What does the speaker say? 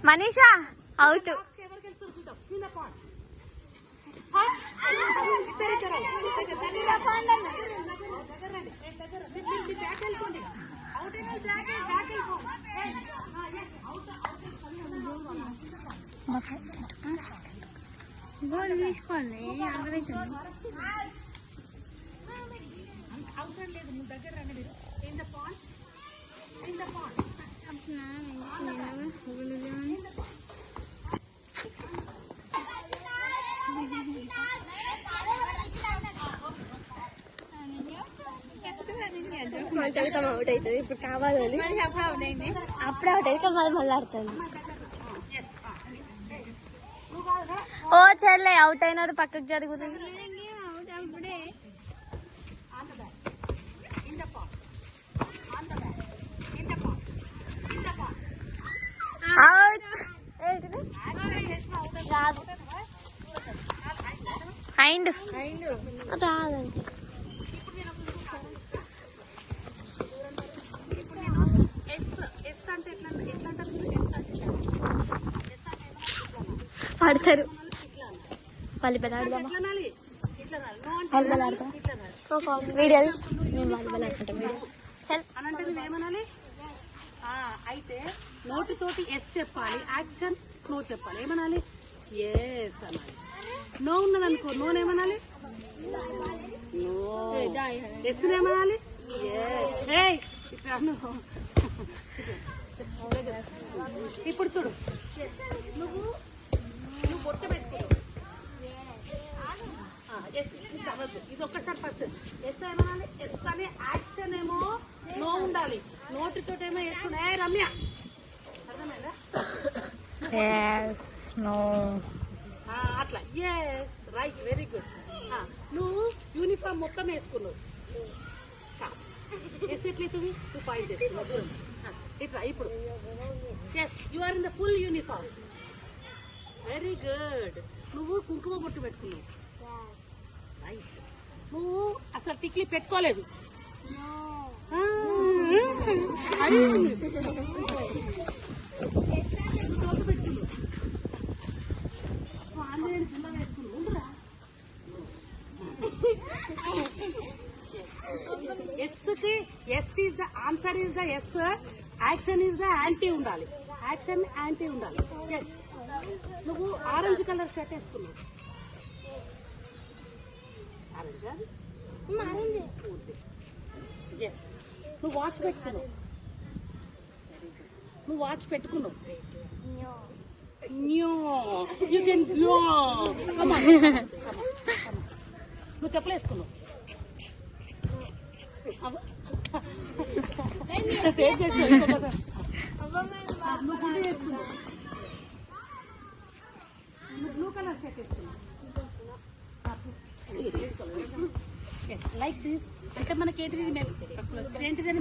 Manisha out. Goal తీసుకోవాలి అవసరం లేదు. నువ్వు దగ్గర రండి. అవుట్ అవుతుంది. ఇప్పుడు కావాలని అప్పుడు అవుట్ అయింది. అప్పుడే అవుట్ అయితే మళ్ళీ ఆడుతుంది. ఓ చెల్లె అవుట్ అయినారు, పక్కకు జరుగుతుంది. రాదండి. పడతారు వాలీబాల్ ఆడదామా? వాలీబాల్ ఆడతాం. వీడియో మేము వాలీబాల్ ఆడుకుంటాం. ఏమనాలి అయితే నోటితోటి ఎస్ చెప్పాలి, యాక్షన్ నో చెప్పాలి. ఏమనాలి? ఎస్ అనాలి. నో ఉన్నదనుకో నోనేమనాలి? నో. ఎస్ ఏమనాలి? ఇప్పుడు చూడు, నువ్వు బొట్టు పెట్టుకో. ఇది ఒక్కసారి ఫస్ట్ ఎస్ ఏమనాలి? ఎస్ అనే యాక్షన్ ఏమో నో ఉండాలి, నోటితో ఏమో ఎస్ ఉన్నాయి. రమ్య అర్థమైందా? అట్లా ఎస్ రైట్, వెరీ గుడ్. నువ్వు యూనిఫామ్ మొత్తం వేసుకున్నావు. ఎస్ ఎట్లయితుంది? 2 పాయింట్ వేసుకున్నావు దూరం. ఇట్లా ఇప్పుడు yes you are in the full uniform. Very good. నువ్వు కుంకుమ బొట్టు పెట్టుకున్నావు. రైట్. నువ్వు అసలు టిక్లీ పెట్టుకోలేదు. Yes is the answer, is the yes. Action is the anti ఉండాలి. యాక్షన్ యాంటీ ఉండాలి. నువ్వు ఆరెంజ్ కలర్ షర్ట్ వేసుకున్నావు. ఎస్. నువ్వు వాచ్ పెట్టుకున్నావు. యూ కెన్ నువ్వు చెప్పలేసుకున్నావు. సేవ్ చేసి నువ్వు గుండె వేసుకున్నావు. నువ్వు బ్లూ కలర్ షర్ట్ వేసుకున్నావు. లైక్ దిస్ అంటే మనకి ఏంటిది